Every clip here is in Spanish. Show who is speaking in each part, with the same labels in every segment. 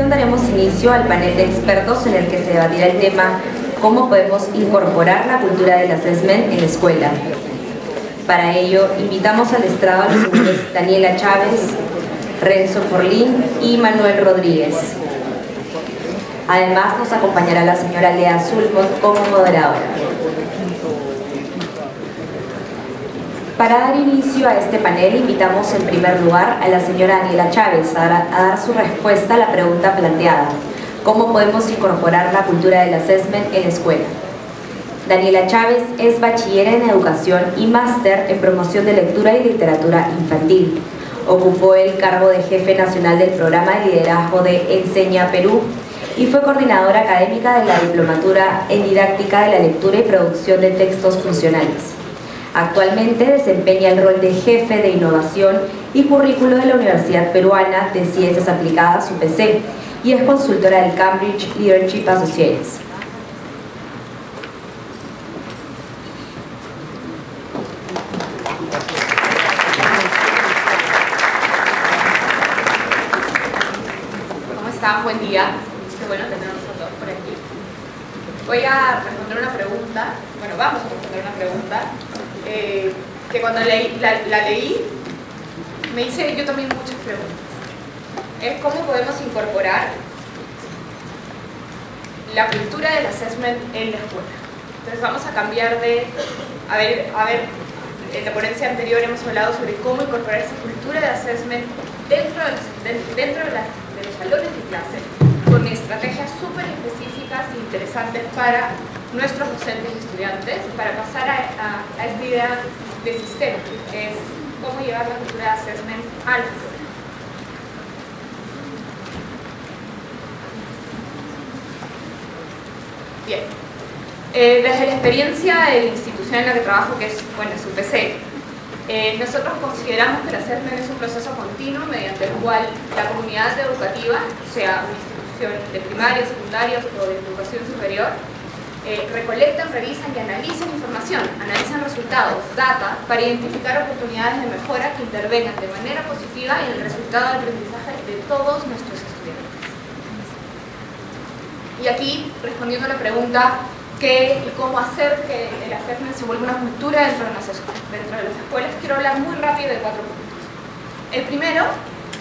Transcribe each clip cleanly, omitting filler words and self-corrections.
Speaker 1: Daremos inicio al panel de expertos en el que se debatirá el tema ¿cómo podemos incorporar la cultura del assessment en la escuela? Para ello, invitamos al estrado a los señores Daniela Chávez, Renzo Forlín y Manuel Rodríguez. Además, nos acompañará la señora Lea Sulmont como moderadora. Para dar inicio a este panel, invitamos en primer lugar a la señora Daniela Chávez a dar su respuesta a la pregunta planteada: ¿cómo podemos incorporar la cultura del assessment en la escuela? Daniela Chávez es bachiller en educación y máster en promoción de lectura y literatura infantil. Ocupó el cargo de jefe nacional del programa de liderazgo de Enseña Perú y fue coordinadora académica de la diplomatura en didáctica de la lectura y producción de textos funcionales. Actualmente desempeña el rol de jefe de innovación y currículo de la Universidad Peruana de Ciencias Aplicadas, UPC, y es consultora del Cambridge Leadership Associates.
Speaker 2: ¿Cómo están? Buen día. Qué bueno tenerlos a todos por aquí. Voy a responder una pregunta, bueno, vamos a responder una pregunta que cuando la leí me hice yo también muchas preguntas. Es cómo podemos incorporar la cultura del assessment en la escuela. Entonces vamos a cambiar de, en la ponencia anterior hemos hablado sobre cómo incorporar esa cultura de assessment dentro de los salones de clase, con estrategias súper específicas e interesantes para nuestros docentes y estudiantes, para pasar a esta idea de sistema, que es cómo llevar la cultura de assessment a la escuela. Bien, desde la experiencia de la institución en la que trabajo, que es, bueno, es UPC, nosotros consideramos que el assessment es un proceso continuo mediante el cual la comunidad educativa, sea una institución de primaria, secundaria o de educación superior, recolectan, revisan y analizan información, analizan resultados, data, para identificar oportunidades de mejora que intervengan de manera positiva en el resultado de aprendizaje de todos nuestros estudiantes. Y aquí, respondiendo a la pregunta qué y cómo hacer que el assessment se vuelva una cultura dentro de las escuelas, quiero hablar muy rápido de 4 puntos. El primero,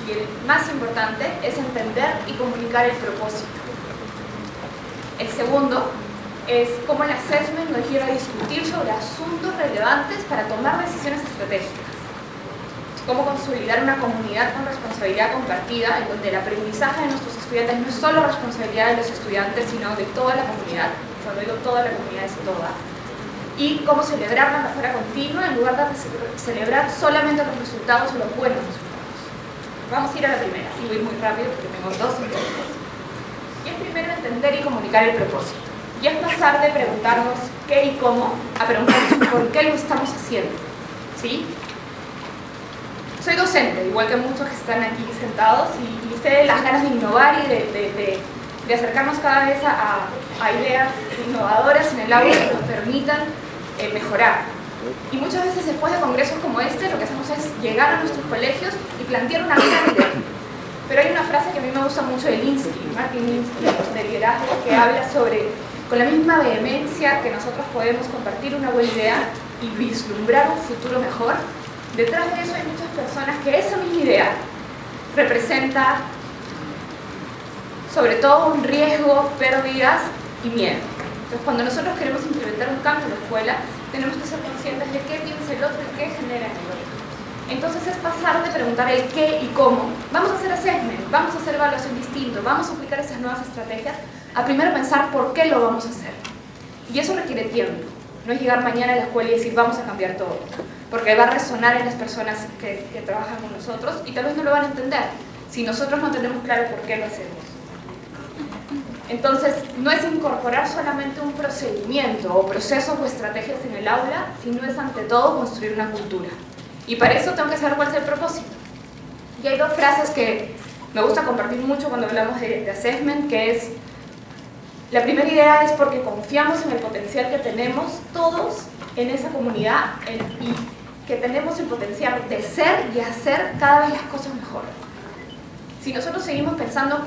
Speaker 2: y el más importante, es entender y comunicar el propósito. El segundo es cómo el assessment nos lleva a discutir sobre asuntos relevantes para tomar decisiones estratégicas. Cómo consolidar una comunidad con responsabilidad compartida, en donde el aprendizaje de nuestros estudiantes no es solo responsabilidad de los estudiantes, sino de toda la comunidad. Cuando digo toda la comunidad es toda. Y cómo celebrar la mejora continua en lugar de celebrar solamente los resultados o los buenos resultados. Vamos a ir a la primera, y voy muy rápido porque tengo 2 minutos. Y es primero entender y comunicar el propósito. Y es pasar de preguntarnos qué y cómo a preguntarnos por qué lo estamos haciendo. ¿Sí? Soy docente, igual que muchos que están aquí sentados, y sé las ganas de innovar y de acercarnos cada vez a ideas innovadoras en el aula que nos permitan mejorar. Y muchas veces después de congresos como este, lo que hacemos es llegar a nuestros colegios y plantear una gran idea. Pero hay una frase que a mí me gusta mucho de Martin Linsky, de liderazgo, que habla sobre, con la misma vehemencia que nosotros podemos compartir una buena idea y vislumbrar un futuro mejor, detrás de eso hay muchas personas que esa misma idea representa sobre todo un riesgo, pérdidas y miedo. Entonces, cuando nosotros queremos implementar un cambio en la escuela, tenemos que ser conscientes de qué piensa el otro y qué genera en el otro. Entonces es pasar de preguntar el qué y cómo. Vamos a hacer assessment, vamos a hacer evaluación distinto, vamos a aplicar esas nuevas estrategias, a primero pensar por qué lo vamos a hacer. Y eso requiere tiempo. No es llegar mañana a la escuela y decir vamos a cambiar todo, porque va a resonar en las personas que trabajan con nosotros y tal vez no lo van a entender si nosotros no tenemos claro por qué lo hacemos. Entonces, no es incorporar solamente un procedimiento o procesos o estrategias en el aula, sino es ante todo construir una cultura. Y para eso tengo que saber cuál es el propósito. Y hay dos frases que me gusta compartir mucho cuando hablamos de assessment, que es: la primera idea es porque confiamos en el potencial que tenemos todos en esa comunidad y que tenemos el potencial de ser y hacer cada vez las cosas mejor. Si nosotros seguimos pensando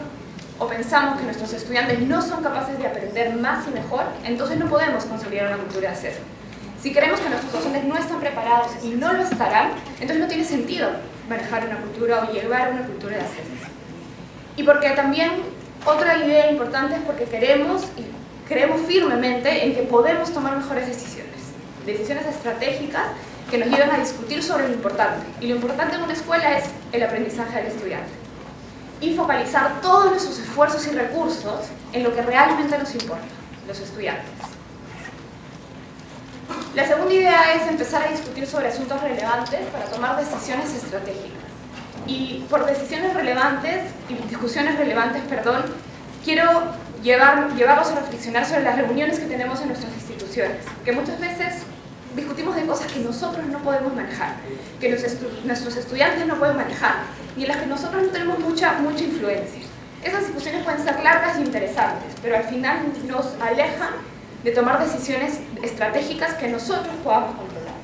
Speaker 2: o pensamos que nuestros estudiantes no son capaces de aprender más y mejor, entonces no podemos consolidar una cultura de hacer. Si creemos que nuestros docentes no están preparados y no lo estarán, entonces no tiene sentido manejar una cultura o llevar una cultura de hacer. Y porque también otra idea importante es porque creemos firmemente en que podemos tomar mejores decisiones estratégicas que nos llevan a discutir sobre lo importante. Y lo importante en una escuela es el aprendizaje del estudiante. Y focalizar todos nuestros esfuerzos y recursos en lo que realmente nos importa, los estudiantes. La segunda idea es empezar a discutir sobre asuntos relevantes para tomar decisiones estratégicas. Y por decisiones relevantes y discusiones relevantes, quiero llevarlos a reflexionar sobre las reuniones que tenemos en nuestras instituciones, que muchas veces discutimos de cosas que nosotros no podemos manejar, que nuestros estudiantes no pueden manejar y en las que nosotros no tenemos mucha influencia. Esas discusiones pueden ser largas y interesantes, pero al final nos alejan de tomar decisiones estratégicas que nosotros podamos controlar.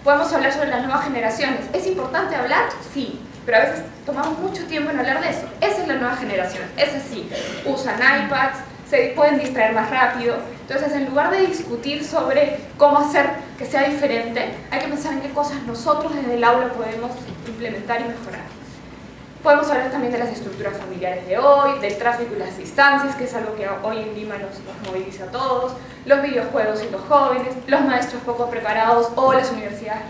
Speaker 2: Podemos hablar sobre las nuevas generaciones. ¿Es importante hablar? Sí, pero a veces tomamos mucho tiempo en hablar de eso. Esa es la nueva generación, esa sí, usan iPads, se pueden distraer más rápido. Entonces, en lugar de discutir sobre cómo hacer que sea diferente, hay que pensar en qué cosas nosotros desde el aula podemos implementar y mejorar. Podemos hablar también de las estructuras familiares de hoy, del tráfico y las distancias, que es algo que hoy en Lima nos moviliza a todos, los videojuegos y los jóvenes, los maestros poco preparados o las universidades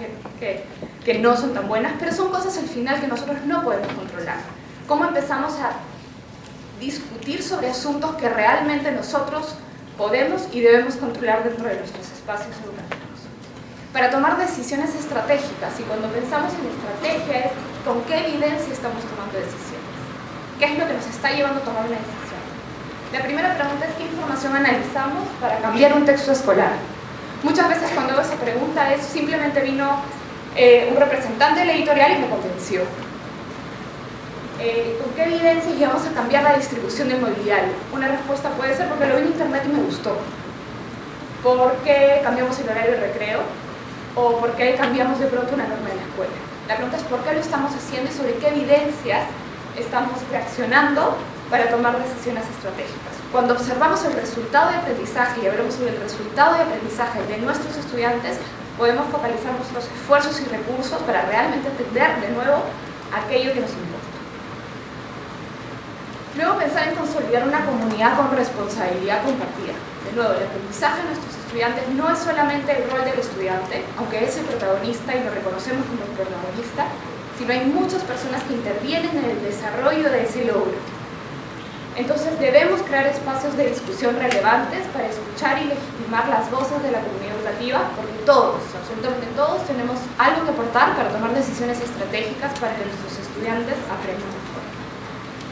Speaker 2: que no son tan buenas, pero son cosas al final que nosotros no podemos controlar. ¿Cómo empezamos a discutir sobre asuntos que realmente nosotros podemos y debemos controlar dentro de nuestros espacios educativos? Para tomar decisiones estratégicas, y cuando pensamos en estrategia es con qué evidencia estamos tomando decisiones, qué es lo que nos está llevando a tomar una decisión. La primera pregunta es qué información analizamos para cambiar un texto escolar. Muchas veces cuando hago esa pregunta es simplemente vino un representante del editorial y me convenció. ¿Con qué evidencia llegamos a cambiar la distribución del mobiliario? Una respuesta puede ser porque lo vi en internet y me gustó, porque cambiamos el horario de recreo, o porque cambiamos de pronto una norma de la escuela. La pregunta es por qué lo estamos haciendo y sobre qué evidencias estamos reaccionando para tomar decisiones estratégicas. Cuando observamos el resultado de aprendizaje y hablamos sobre el resultado de aprendizaje de nuestros estudiantes, podemos focalizar nuestros esfuerzos y recursos para realmente entender de nuevo aquello que nos importa. Luego, pensar en consolidar una comunidad con responsabilidad compartida. De nuevo, el aprendizaje de nuestros estudiantes no es solamente el rol del estudiante, aunque es el protagonista y lo reconocemos como el protagonista, sino hay muchas personas que intervienen en el desarrollo de ese logro. Entonces debemos crear espacios de discusión relevantes para escuchar y legitimar las voces de la comunidad educativa, porque todos, absolutamente todos, tenemos algo que aportar para tomar decisiones estratégicas para que nuestros estudiantes aprendan mejor.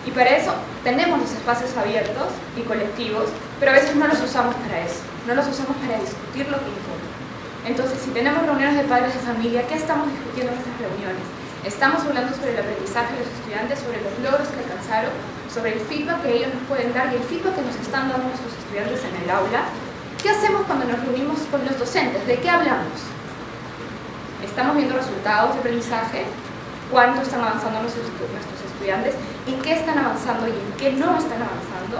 Speaker 2: Y para eso tenemos los espacios abiertos y colectivos, pero a veces no los usamos para eso, no los usamos para discutir lo que importa. Entonces, si tenemos reuniones de padres de familia, ¿qué estamos discutiendo en esas reuniones? Estamos hablando sobre el aprendizaje de los estudiantes, sobre los logros que alcanzaron, sobre el feedback que ellos nos pueden dar y el feedback que nos están dando nuestros estudiantes en el aula. ¿Qué hacemos cuando nos reunimos con los docentes? ¿De qué hablamos? ¿Estamos viendo resultados de aprendizaje? ¿Cuánto están avanzando nuestros estudiantes? ¿En qué están avanzando y en qué no están avanzando?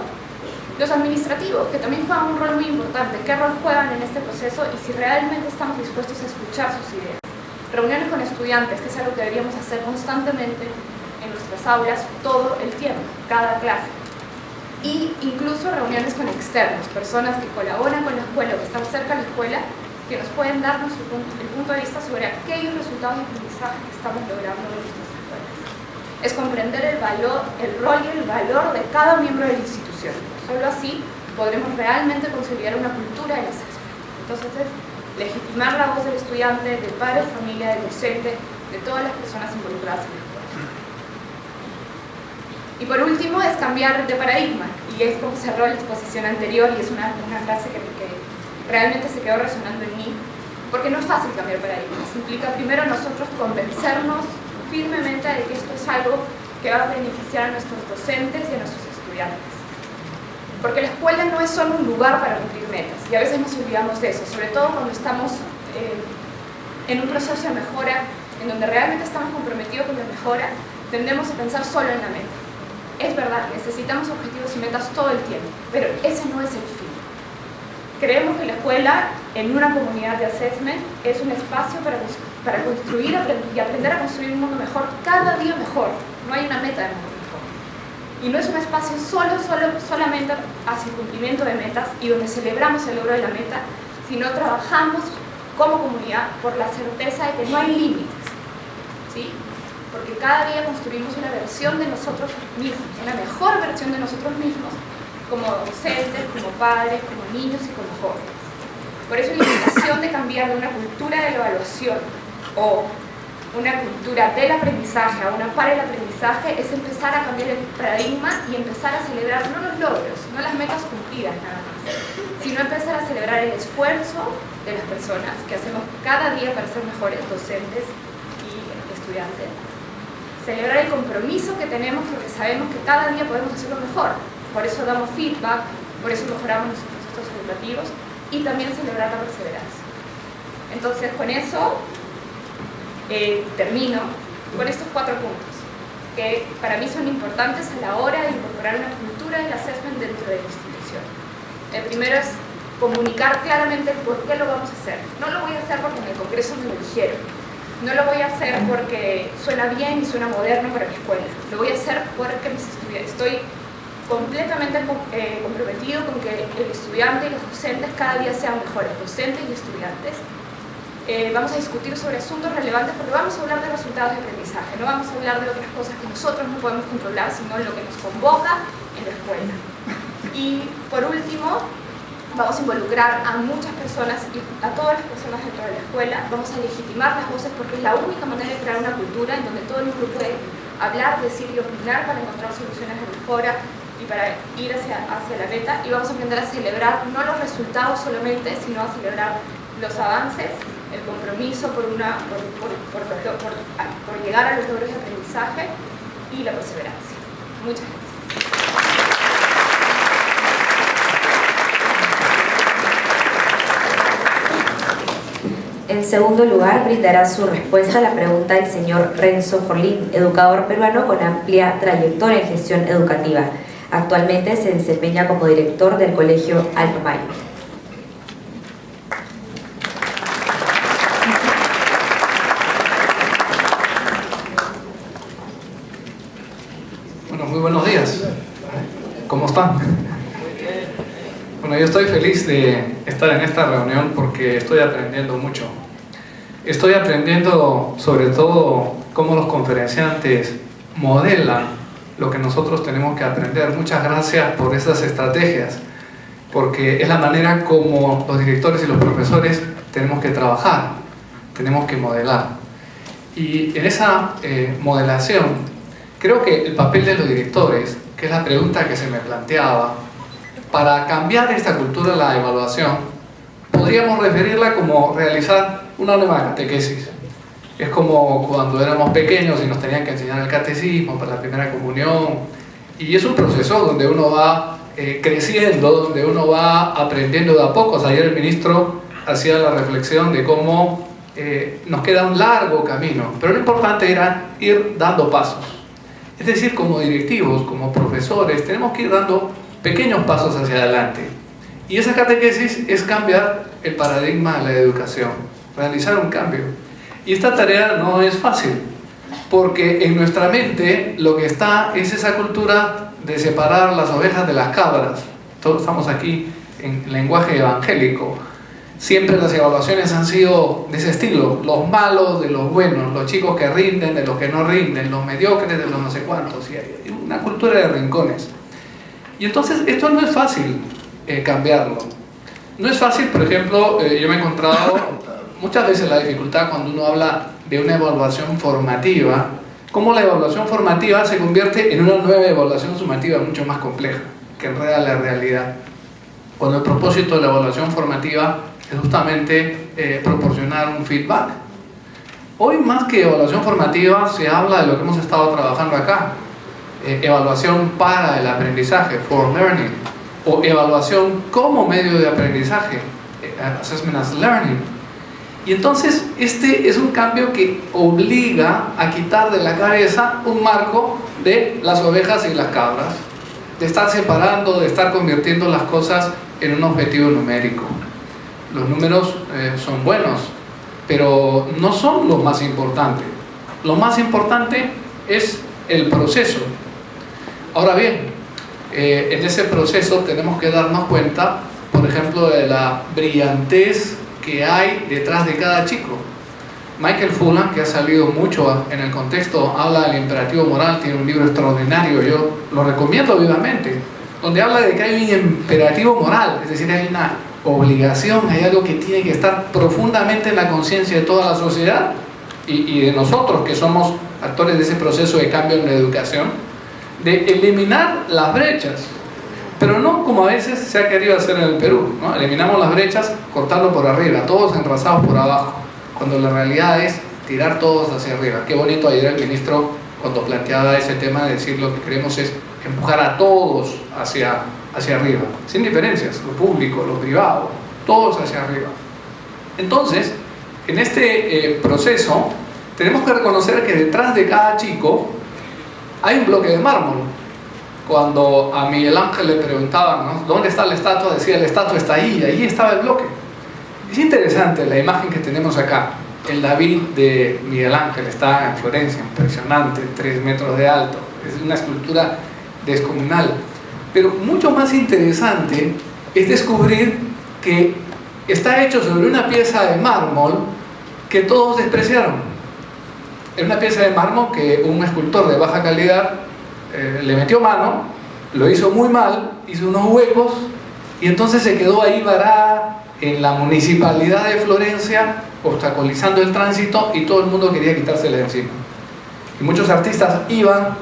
Speaker 2: Los administrativos, que también juegan un rol muy importante. ¿Qué rol juegan en este proceso y si realmente estamos dispuestos a escuchar sus ideas? Reuniones con estudiantes, que es algo que deberíamos hacer constantemente en nuestras aulas todo el tiempo, cada clase. Y incluso reuniones con externos, personas que colaboran con la escuela o que están cerca de la escuela, que nos pueden darnos el punto de vista sobre aquellos resultados de aprendizaje que estamos logrando en nuestras escuelas. Es comprender el rol y el valor de cada miembro de la institución. Solo así podremos realmente consolidar una cultura de las escuelas. Entonces es legitimar la voz del estudiante, del padre de familia, del docente, de todas las personas involucradas en la escuela. Y por último es cambiar de paradigma, y es como cerró la exposición anterior, y es una frase que realmente se quedó resonando en mí, porque no es fácil cambiar paradigmas. Implica primero nosotros convencernos firmemente de que esto es algo que va a beneficiar a nuestros docentes y a nuestros estudiantes. Porque la escuela no es solo un lugar para cumplir metas, y a veces nos olvidamos de eso, sobre todo cuando estamos en un proceso de mejora, en donde realmente estamos comprometidos con la mejora, tendemos a pensar solo en la meta. Es verdad, necesitamos objetivos y metas todo el tiempo, pero ese no es el fin. Creemos que la escuela, en una comunidad de assessment, es un espacio para construir y aprender a construir un mundo mejor, cada día mejor. No hay una meta de mundo mejor. Y no es un espacio solamente hacia el cumplimiento de metas y donde celebramos el logro de la meta, sino trabajamos como comunidad por la certeza de que no hay límites, ¿sí? Porque cada día construimos una versión de nosotros mismos, una mejor versión de nosotros mismos, como docentes, como padres, como niños y como jóvenes. Por eso la invitación de cambiar de una cultura de la evaluación o una cultura del aprendizaje a una para el aprendizaje es empezar a cambiar el paradigma y empezar a celebrar no los logros, no las metas cumplidas nada más, sino empezar a celebrar el esfuerzo de las personas que hacemos cada día para ser mejores docentes y estudiantes. Celebrar el compromiso que tenemos porque sabemos que cada día podemos hacerlo mejor. Por eso damos feedback, por eso mejoramos nuestros procesos educativos y también celebrar la perseverancia. Entonces, con eso termino con estos 4 puntos, que para mí son importantes a la hora de incorporar una cultura del assessment dentro de la institución. El primero es comunicar claramente por qué lo vamos a hacer. No lo voy a hacer porque en el Congreso me lo dijeron. No lo voy a hacer porque suena bien y suena moderno para mi escuela. Lo voy a hacer porque mis estudiantes. Estoy completamente comprometido con que el estudiante y los docentes cada día sean mejores docentes y estudiantes. Vamos a discutir sobre asuntos relevantes porque vamos a hablar de resultados de aprendizaje, no vamos a hablar de otras cosas que nosotros no podemos controlar, sino lo que nos convoca en la escuela. Y por último, vamos a involucrar a muchas personas y a todas las personas dentro de la escuela, vamos a legitimar las voces porque es la única manera de crear una cultura en donde todo el mundo puede hablar, decir y opinar para encontrar soluciones de mejora y para ir hacia la meta, y vamos a aprender a celebrar no los resultados solamente, sino a celebrar los avances, el compromiso por llegar a los logros de aprendizaje y la perseverancia. Muchas gracias.
Speaker 1: En segundo lugar, brindará su respuesta a la pregunta el señor Renzo Forlín, educador peruano con amplia trayectoria en gestión educativa. Actualmente se desempeña como director del Colegio Alto Mayo.
Speaker 3: Bueno, muy buenos días. ¿Cómo están? Bueno, yo estoy feliz de estar en esta reunión porque estoy aprendiendo mucho. Estoy aprendiendo sobre todo cómo los conferenciantes modelan lo que nosotros tenemos que aprender. Muchas gracias por esas estrategias, porque es la manera como los directores y los profesores tenemos que trabajar, tenemos que modelar. Y en esa modelación, creo que el papel de los directores, que es la pregunta que se me planteaba, para cambiar esta cultura de la evaluación, podríamos referirla como realizar una nueva catequesis. Es como cuando éramos pequeños y nos tenían que enseñar el catecismo para la primera comunión. Y es un proceso donde uno va creciendo, donde uno va aprendiendo de a pocos. Ayer el ministro hacía la reflexión de cómo nos queda un largo camino, pero lo importante era ir dando pasos. Es decir, como directivos, como profesores, tenemos que ir dando pequeños pasos hacia adelante. Y esa catequesis es cambiar el paradigma de la educación, realizar un cambio. Y esta tarea no es fácil, porque en nuestra mente lo que está es esa cultura de separar las ovejas de las cabras. Todos estamos aquí en lenguaje evangélico. Siempre las evaluaciones han sido de ese estilo, los malos de los buenos, los chicos que rinden de los que no rinden, los mediocres de los no sé cuántos, y hay una cultura de rincones. Y entonces esto no es fácil cambiarlo. No es fácil, por ejemplo, yo me he encontrado muchas veces la dificultad cuando uno habla de una evaluación formativa, cómo la evaluación formativa se convierte en una nueva evaluación sumativa mucho más compleja, que enreda la realidad. Cuando el propósito de la evaluación formativa es justamente proporcionar un feedback. Hoy, más que evaluación formativa, se habla de lo que hemos estado trabajando acá, evaluación para el aprendizaje, for learning, o evaluación como medio de aprendizaje, assessment as learning. Y entonces este es un cambio que obliga a quitar de la cabeza un marco de las ovejas y las cabras, de estar separando, de estar convirtiendo las cosas en un objetivo numérico. Los números son buenos, pero no son lo más importante. Lo más importante es el proceso. Ahora bien, en ese proceso tenemos que darnos cuenta, por ejemplo, de la brillantez que hay detrás de cada chico. Michael Fullan, que ha salido mucho en el contexto, habla del imperativo moral, tiene un libro extraordinario, yo lo recomiendo vivamente, donde habla de que hay un imperativo moral, es decir, hay una obligación, hay algo que tiene que estar profundamente en la conciencia de toda la sociedad y de nosotros que somos actores de ese proceso de cambio en la educación, de eliminar las brechas, pero no como a veces se ha querido hacer en el Perú, ¿no? Eliminamos las brechas cortando por arriba, todos enrasados por abajo, cuando la realidad es tirar todos hacia arriba. Qué bonito ayer el ministro, cuando planteaba ese tema, de decir lo que queremos es empujar a todos hacia arriba, sin diferencias, lo público, lo privado, todos hacia arriba. Entonces, en este proceso, tenemos que reconocer que detrás de cada chico hay un bloque de mármol. Cuando a Miguel Ángel le preguntaban, ¿no?, ¿dónde está la estatua?, decía, la estatua está ahí, ahí estaba el bloque. Es interesante la imagen que tenemos acá. El David de Miguel Ángel está en Florencia, impresionante, 3 metros de alto, es una escultura descomunal. Pero mucho más interesante es descubrir que está hecho sobre una pieza de mármol que todos despreciaron. Es una pieza de mármol que un escultor de baja calidad le metió mano, lo hizo muy mal, hizo unos huecos y entonces se quedó ahí varada en la municipalidad de Florencia, obstaculizando el tránsito, y todo el mundo quería quitársela de encima. Y muchos artistas iban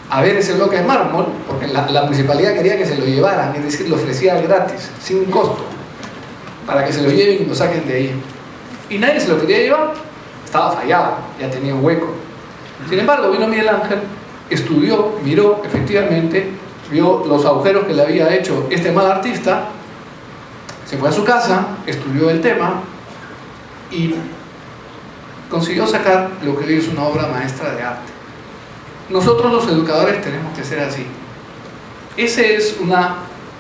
Speaker 3: a ver ese bloque de mármol porque la municipalidad quería que se lo llevaran, es decir, lo ofrecía gratis, sin costo, para que se lo lleven y lo saquen de ahí. Y nadie se lo quería llevar, estaba fallado, ya tenía un hueco. Sin embargo, vino Miguel Ángel, estudió, miró, efectivamente, vio los agujeros que le había hecho este mal artista, se fue a su casa, estudió el tema y consiguió sacar lo que hoy es una obra maestra de arte. Nosotros los educadores tenemos que ser así. Esa es una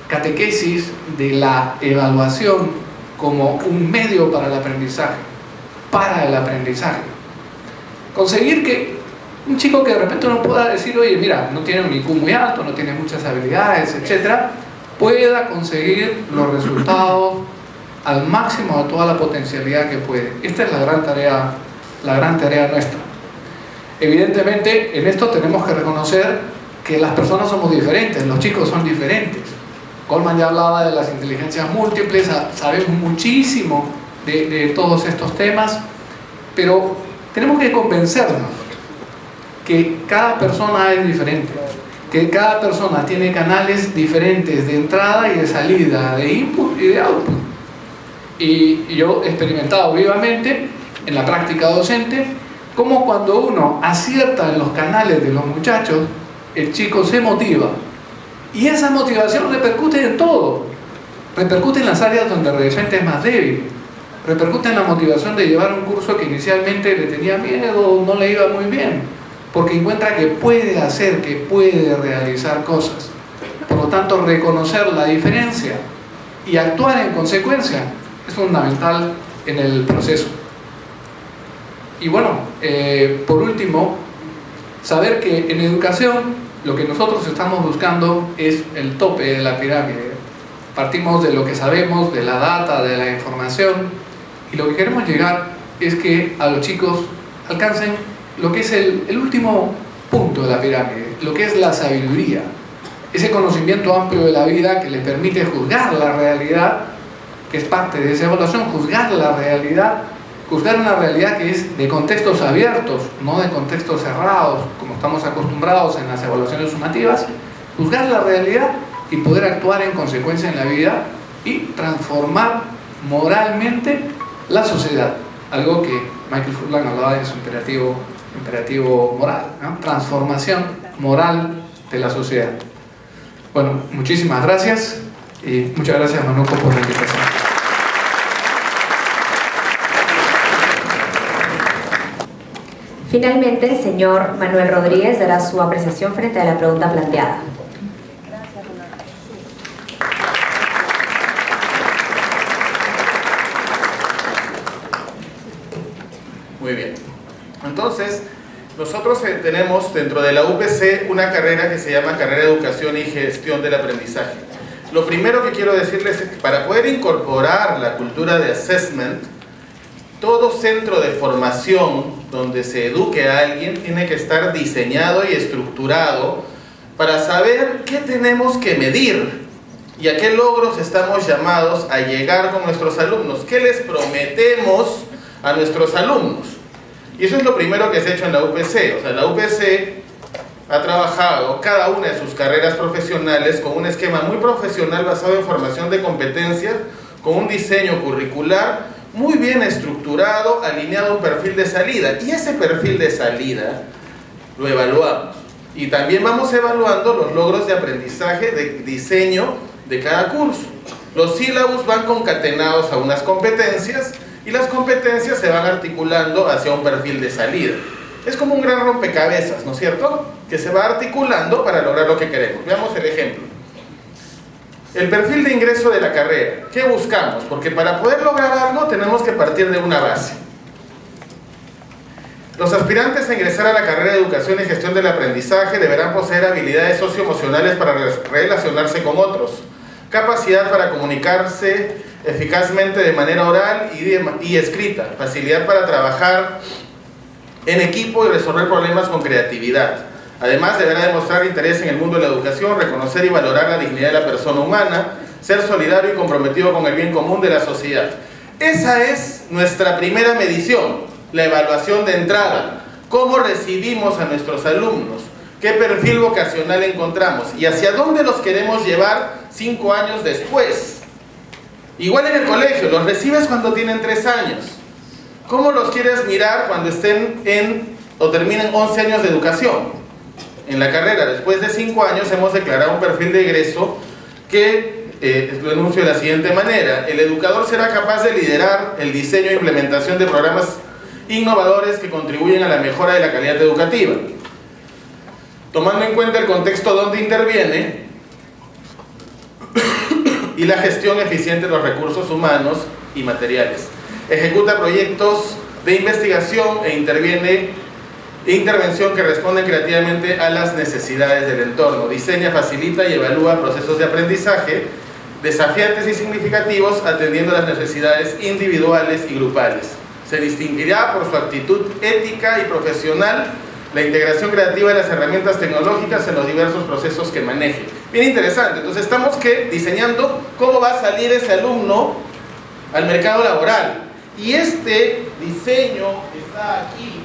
Speaker 3: catequesis de la evaluación como un medio para el aprendizaje, Conseguir que un chico que de repente uno pueda decir, oye, mira, no tiene un IQ muy alto, no tiene muchas habilidades, etcétera, pueda conseguir los resultados al máximo de toda la potencialidad que puede. Esta es la gran tarea nuestra. Evidentemente, en esto tenemos que reconocer que las personas somos diferentes, los chicos son diferentes. Goldman ya hablaba de las inteligencias múltiples, sabemos muchísimo de todos estos temas, pero tenemos que convencernos que cada persona es diferente, que cada persona tiene canales diferentes de entrada y de salida, de input y de output. Y yo he experimentado vivamente en la práctica docente cómo cuando uno acierta en los canales de los muchachos, el chico se motiva y esa motivación repercute en todo, repercute en las áreas donde de repente es más débil, repercute en la motivación de llevar un curso que inicialmente le tenía miedo, no le iba muy bien, porque encuentra que puede hacer, que puede realizar cosas. Por lo tanto, reconocer la diferencia y actuar en consecuencia es fundamental en el proceso. Y bueno, por último, saber que en educación lo que nosotros estamos buscando es el tope de la pirámide. Partimos de lo que sabemos, de la data, de la información, y lo que queremos llegar es que a los chicos alcancen lo que es el último punto de la pirámide, lo que es la sabiduría, ese conocimiento amplio de la vida que les permite juzgar la realidad, que es parte de esa evaluación, juzgar la realidad juzgar una realidad que es de contextos abiertos, no de contextos cerrados, como estamos acostumbrados en las evaluaciones sumativas, juzgar la realidad y poder actuar en consecuencia en la vida y transformar moralmente la sociedad, algo que Michael Furlan hablaba en su imperativo moral, ¿no? Transformación moral de la sociedad. Bueno, muchísimas gracias y muchas gracias, Manuco, por la invitación.
Speaker 1: Finalmente, el señor Manuel Rodríguez dará su apreciación frente a la pregunta planteada.
Speaker 4: Muy bien. Entonces, nosotros tenemos dentro de la UPC una carrera que se llama Carrera de Educación y Gestión del Aprendizaje. Lo primero que quiero decirles es que para poder incorporar la cultura de assessment, todo centro de formación donde se eduque a alguien tiene que estar diseñado y estructurado para saber qué tenemos que medir y a qué logros estamos llamados a llegar con nuestros alumnos, qué les prometemos a nuestros alumnos. Y eso es lo primero que se ha hecho en la UPC. O sea, la UPC ha trabajado cada una de sus carreras profesionales con un esquema muy profesional basado en formación de competencias, con un diseño curricular muy bien estructurado, alineado a un perfil de salida. Y ese perfil de salida lo evaluamos. Y también vamos evaluando los logros de aprendizaje, de diseño de cada curso. Los sílabos van concatenados a unas competencias y las competencias se van articulando hacia un perfil de salida. Es como un gran rompecabezas, ¿no es cierto? Que se va articulando para lograr lo que queremos. Veamos el ejemplo. El perfil de ingreso de la carrera. ¿Qué buscamos? Porque para poder lograr algo tenemos que partir de una base. Los aspirantes a ingresar a la carrera de Educación y Gestión del Aprendizaje deberán poseer habilidades socioemocionales para relacionarse con otros, capacidad para comunicarse eficazmente de manera oral y escrita, facilidad para trabajar en equipo y resolver problemas con creatividad. Además, deberá demostrar interés en el mundo de la educación, reconocer y valorar la dignidad de la persona humana, ser solidario y comprometido con el bien común de la sociedad. Esa es nuestra primera medición, la evaluación de entrada. ¿Cómo recibimos a nuestros alumnos? ¿Qué perfil vocacional encontramos? ¿Y hacia dónde los queremos llevar 5 años después? Igual en el colegio, los recibes cuando tienen 3 años. ¿Cómo los quieres mirar cuando estén o terminen 11 años de educación? En la carrera, después de 5 años, hemos declarado un perfil de egreso que lo enuncio de la siguiente manera. El educador será capaz de liderar el diseño e implementación de programas innovadores que contribuyen a la mejora de la calidad educativa. Tomando en cuenta el contexto donde interviene y la gestión eficiente de los recursos humanos y materiales. Ejecuta proyectos de investigación e intervención que responden creativamente a las necesidades del entorno. Diseña, facilita y evalúa procesos de aprendizaje desafiantes y significativos atendiendo a las necesidades individuales y grupales. Se distinguirá por su actitud ética y profesional, la integración creativa de las herramientas tecnológicas en los diversos procesos que maneje. Bien interesante. Entonces estamos diseñando cómo va a salir ese alumno al mercado laboral. Y este diseño que está aquí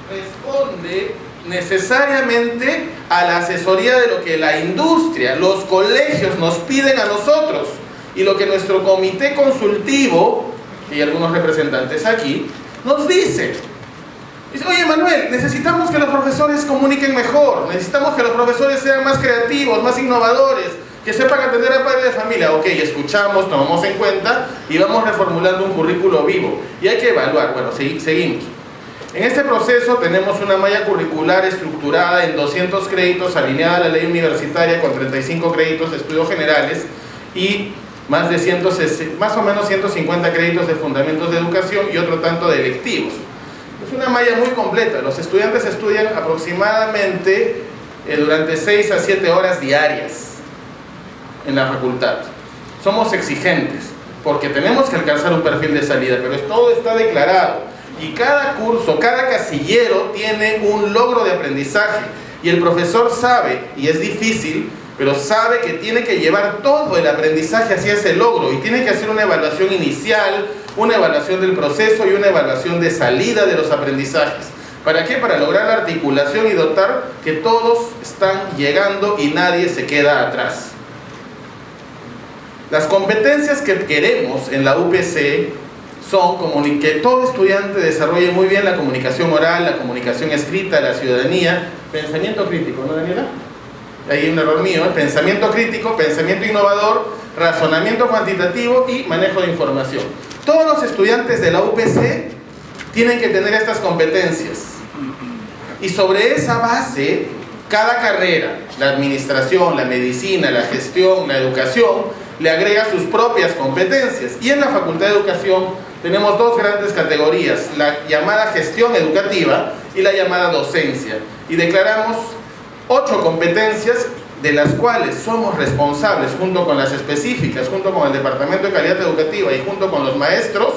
Speaker 4: responde necesariamente a la asesoría de lo que la industria, los colegios nos piden a nosotros y lo que nuestro comité consultivo, y algunos representantes aquí, nos dice. Dice, oye Manuel, necesitamos que los profesores comuniquen mejor, necesitamos que los profesores sean más creativos, más innovadores, que sepan atender a padres de familia. Ok, escuchamos, tomamos en cuenta y vamos reformulando un currículo vivo. Y hay que evaluar. Bueno, seguimos. En este proceso tenemos una malla curricular estructurada en 200 créditos, alineada a la ley universitaria con 35 créditos de estudios generales y más o menos 150 créditos de fundamentos de educación y otro tanto de electivos. Es una malla muy completa. Los estudiantes estudian aproximadamente durante 6 a 7 horas diarias en la facultad. Somos exigentes porque tenemos que alcanzar un perfil de salida, pero todo está declarado. Y cada curso, cada casillero tiene un logro de aprendizaje y el profesor sabe, y es difícil, pero sabe que tiene que llevar todo el aprendizaje hacia ese logro y tiene que hacer una evaluación inicial, una evaluación del proceso y una evaluación de salida de los aprendizajes. ¿Para qué? Para lograr la articulación y dotar que todos están llegando y nadie se queda atrás. Las competencias que queremos en la UPC son que todo estudiante desarrolle muy bien la comunicación oral, la comunicación escrita, la ciudadanía, pensamiento crítico, ¿no, Daniela? Ahí hay un error mío, pensamiento crítico, pensamiento innovador, razonamiento cuantitativo y manejo de información. Todos los estudiantes de la UPC tienen que tener estas competencias. Y sobre esa base, cada carrera, la administración, la medicina, la gestión, la educación, le agrega sus propias competencias. Y en la Facultad de Educación tenemos dos grandes categorías, la llamada gestión educativa y la llamada docencia. Y declaramos 8 competencias de las cuales somos responsables, junto con las específicas, junto con el Departamento de Calidad Educativa y junto con los maestros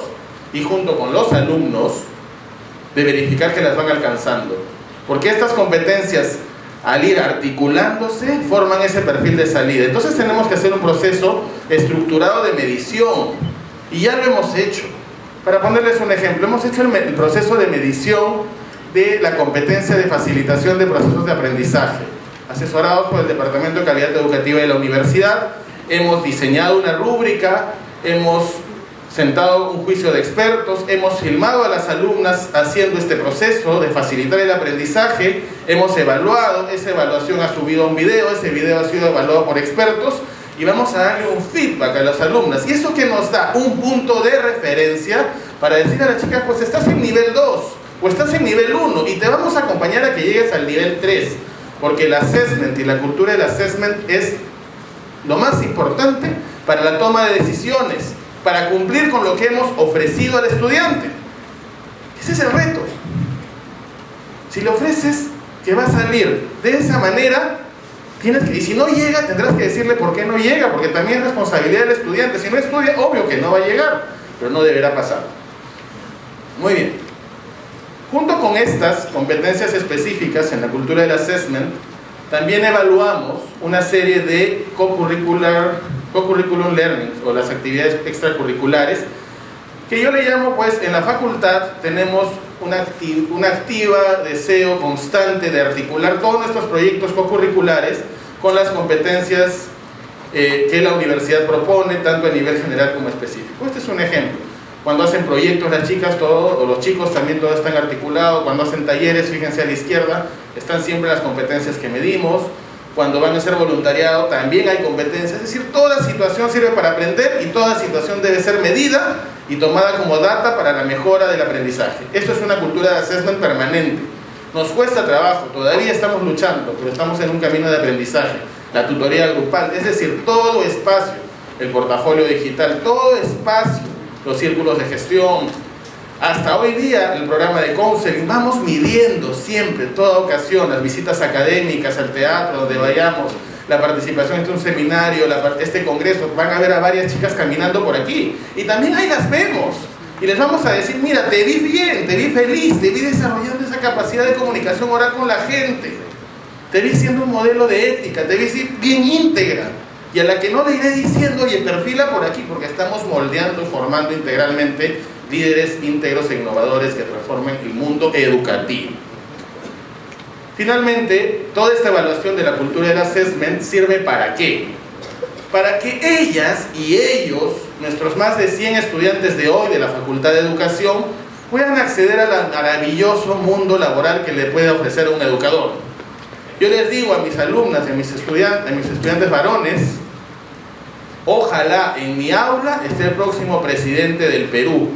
Speaker 4: y junto con los alumnos, de verificar que las van alcanzando. Porque estas competencias, al ir articulándose, forman ese perfil de salida. Entonces tenemos que hacer un proceso estructurado de medición. Y ya lo hemos hecho. Para ponerles un ejemplo, hemos hecho el proceso de medición de la competencia de facilitación de procesos de aprendizaje. Asesorados por el Departamento de Calidad Educativa de la Universidad, hemos diseñado una rúbrica, hemos sentado un juicio de expertos, hemos filmado a las alumnas haciendo este proceso de facilitar el aprendizaje, hemos evaluado, esa evaluación ha subido a un video, ese video ha sido evaluado por expertos y vamos a darle un feedback a las alumnas. Y eso que nos da un punto de referencia para decir a las chicas, pues estás en nivel 2 o estás en nivel 1 y te vamos a acompañar a que llegues al nivel 3, porque el assessment y la cultura del assessment es lo más importante para la toma de decisiones, para cumplir con lo que hemos ofrecido al estudiante. Ese es el reto. Si le ofreces que va a salir de esa manera, y si no llega, tendrás que decirle por qué no llega, porque también es responsabilidad del estudiante. Si no estudia, obvio que no va a llegar, pero no deberá pasar. Muy bien. Junto con estas competencias específicas en la cultura del assessment, también evaluamos una serie de co-curriculum learning, o las actividades extracurriculares, que yo le llamo, pues, en la facultad tenemos una activa deseo constante de articular todos nuestros proyectos co-curriculares con las competencias que la universidad propone, tanto a nivel general como específico. Este es un ejemplo. Cuando hacen proyectos las chicas, todo, o los chicos también, todo están articulado. Cuando hacen talleres, fíjense a la izquierda, están siempre las competencias que medimos. Cuando van a hacer voluntariado, también hay competencias. Es decir, toda situación sirve para aprender y toda situación debe ser medida y tomada como data para la mejora del aprendizaje. Esto es una cultura de assessment permanente. Nos cuesta trabajo, todavía estamos luchando, pero estamos en un camino de aprendizaje. La tutoría grupal, es decir, todo espacio, el portafolio digital, todo espacio, los círculos de gestión, hasta hoy día el programa de counseling, vamos midiendo siempre, toda ocasión, las visitas académicas al teatro, donde vayamos, la participación en un seminario, este congreso, van a ver a varias chicas caminando por aquí, y también ahí las vemos, y les vamos a decir, mira, te vi bien, te vi feliz, te vi desarrollando esa capacidad de comunicación oral con la gente, te vi siendo un modelo de ética, te vi bien íntegra, y a la que no le iré diciendo, oye, perfila por aquí, porque estamos moldeando y formando integralmente líderes íntegros e innovadores que transformen el mundo educativo. Finalmente, toda esta evaluación de la cultura del assessment sirve ¿para qué? Para que ellas y ellos, nuestros más de 100 estudiantes de hoy de la Facultad de Educación, puedan acceder al maravilloso mundo laboral que le puede ofrecer un educador. Yo les digo a mis alumnas y a mis estudiantes varones, ojalá en mi aula esté el próximo presidente del Perú,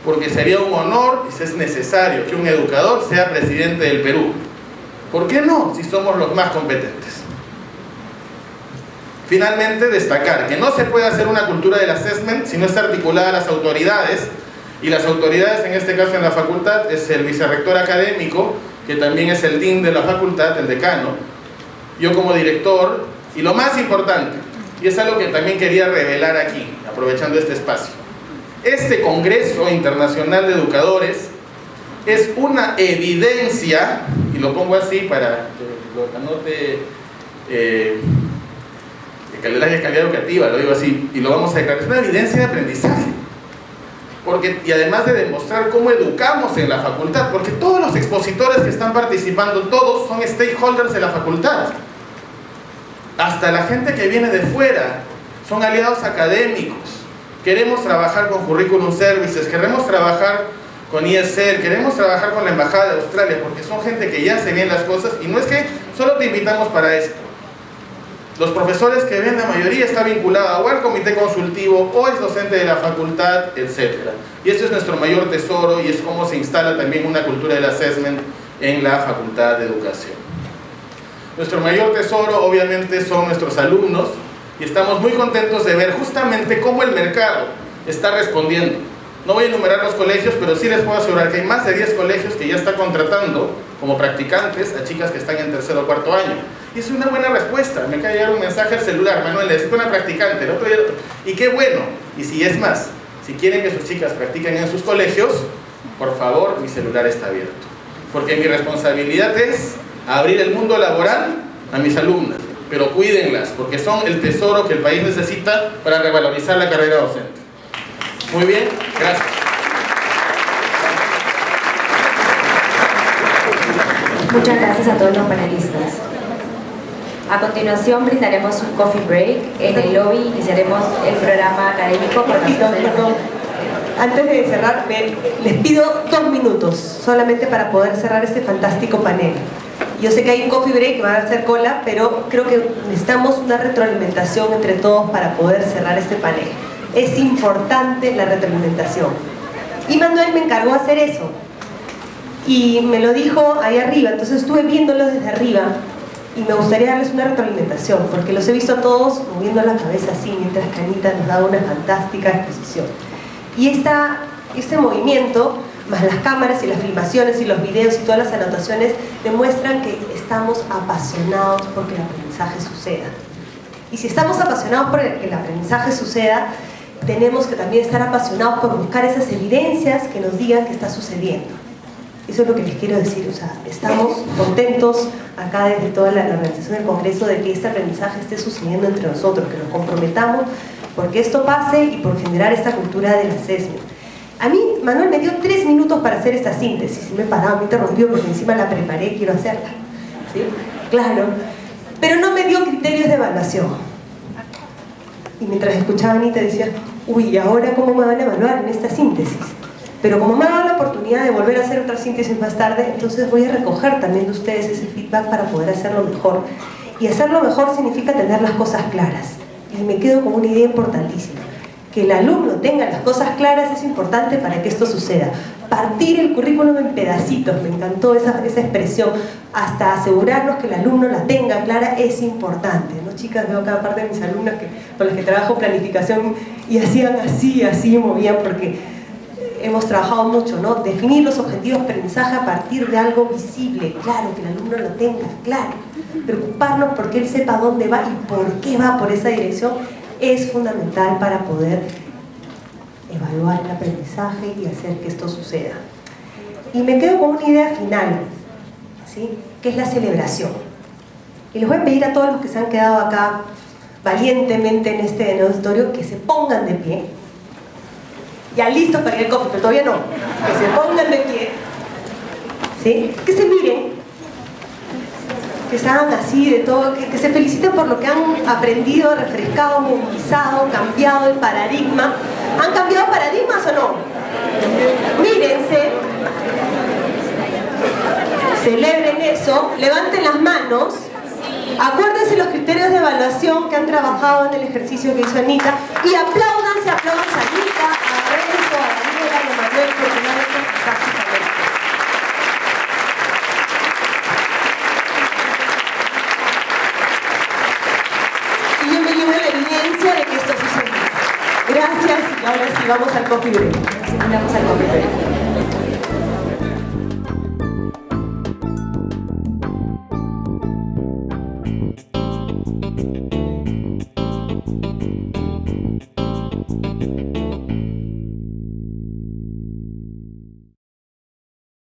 Speaker 4: porque sería un honor y es necesario que un educador sea presidente del Perú. ¿Por qué no? Si somos los más competentes. Finalmente, destacar que no se puede hacer una cultura del assessment si no está articulada a las autoridades, y las autoridades en este caso en la facultad es el vicerrector académico, que también es el dean de la facultad, el decano, yo como director, y lo más importante, y es algo que también quería revelar aquí, aprovechando este espacio. Este Congreso Internacional de Educadores es una evidencia, y lo pongo así para que lo anote calidad educativa, lo digo así, y lo vamos a declarar, es una evidencia de aprendizaje. y además de demostrar cómo educamos en la facultad, porque todos los expositores que están participando, todos son stakeholders de la facultad. Hasta la gente que viene de fuera, son aliados académicos. Queremos trabajar con Curriculum Services, queremos trabajar con ESL, queremos trabajar con la Embajada de Australia, porque son gente que ya se bien las cosas, y no es que solo te invitamos para esto. Los profesores que ven, la mayoría está vinculada o al comité consultivo o es docente de la facultad, etc. Y ese es nuestro mayor tesoro y es cómo se instala también una cultura del assessment en la Facultad de Educación. Nuestro mayor tesoro obviamente son nuestros alumnos y estamos muy contentos de ver justamente cómo el mercado está respondiendo. No voy a enumerar los colegios, pero sí les puedo asegurar que hay más de 10 colegios que ya están contratando como practicantes a chicas que están en tercero o cuarto año. Y es una buena respuesta. Me acaba de llegar un mensaje al celular: Manuel, necesito una practicante. El otro día, y qué bueno. Y si es más, si quieren que sus chicas practiquen en sus colegios, por favor, mi celular está abierto. Porque mi responsabilidad es abrir el mundo laboral a mis alumnas. Pero cuídenlas, porque son el tesoro que el país necesita para revalorizar la carrera docente. Muy bien, gracias.
Speaker 1: Muchas gracias a todos los panelistas. A continuación brindaremos un coffee break. En el lobby iniciaremos el programa académico por las 12 de la mañana.
Speaker 5: Antes de cerrar, les pido 2 minutos solamente para poder cerrar este fantástico panel. Yo sé que hay un coffee break que va a hacer cola, pero creo que necesitamos una retroalimentación entre todos para poder cerrar este panel. Es importante la retroalimentación. Y Manuel me encargó hacer eso. Y me lo dijo ahí arriba, entonces estuve viéndolos desde arriba y me gustaría darles una retroalimentación, porque los he visto a todos moviendo la cabeza así, mientras Anita nos daba una fantástica exposición. Y este movimiento, más las cámaras y las filmaciones y los videos y todas las anotaciones, demuestran que estamos apasionados porque el aprendizaje suceda. Y si estamos apasionados por que el aprendizaje suceda, tenemos que también estar apasionados por buscar esas evidencias que nos digan que está sucediendo. Eso es lo que les quiero decir, o sea, estamos contentos acá desde toda la organización del Congreso de que este aprendizaje esté sucediendo entre nosotros, que nos comprometamos porque esto pase y por generar esta cultura del assessment. A mí, Manuel me dio 3 minutos para hacer esta síntesis, y me he parado, me interrumpió porque encima la preparé y quiero hacerla, ¿sí? Claro, pero no me dio criterios de evaluación. Y mientras escuchaba a Anita decía, uy, ¿y ahora cómo me van a evaluar en esta síntesis? Pero como me ha dado la oportunidad de volver a hacer otra síntesis más tarde, entonces voy a recoger también de ustedes ese feedback para poder hacerlo mejor. Y hacerlo mejor significa tener las cosas claras. Y me quedo con una idea importantísima. Que el alumno tenga las cosas claras es importante para que esto suceda. Partir el currículum en pedacitos, me encantó esa expresión, hasta asegurarnos que el alumno la tenga clara es importante, ¿no? Chicas, veo cada parte de mis alumnas con las que trabajo planificación y hacían así, movían, porque hemos trabajado mucho, ¿no? Definir los objetivos de aprendizaje a partir de algo visible, claro, que el alumno lo tenga, claro. Preocuparnos porque él sepa dónde va y por qué va por esa dirección es fundamental para poder evaluar el aprendizaje y hacer que esto suceda. Y me quedo con una idea final, ¿sí? Que es la celebración. Y les voy a pedir a todos los que se han quedado acá valientemente en este auditorio que se pongan de pie. Ya listos para ir al coffee, pero todavía no. Que se pongan de pie, ¿sí? Que se miren, que se hagan así de todo, que se feliciten por lo que han aprendido, refrescado, movilizado, cambiado el paradigma. ¿Han cambiado paradigmas o no? Mírense, celebren eso, levanten las manos, acuérdense los criterios de evaluación que han trabajado en el ejercicio que hizo Anita y apláudanse a Anita, a Renzo, a Daniela y a Manuel porque lo han hecho fantásticamente. Y yo me llevo la evidencia de que esto sucedió. Gracias y ahora sí vamos al coffee break.
Speaker 1: Vamos al coffee break.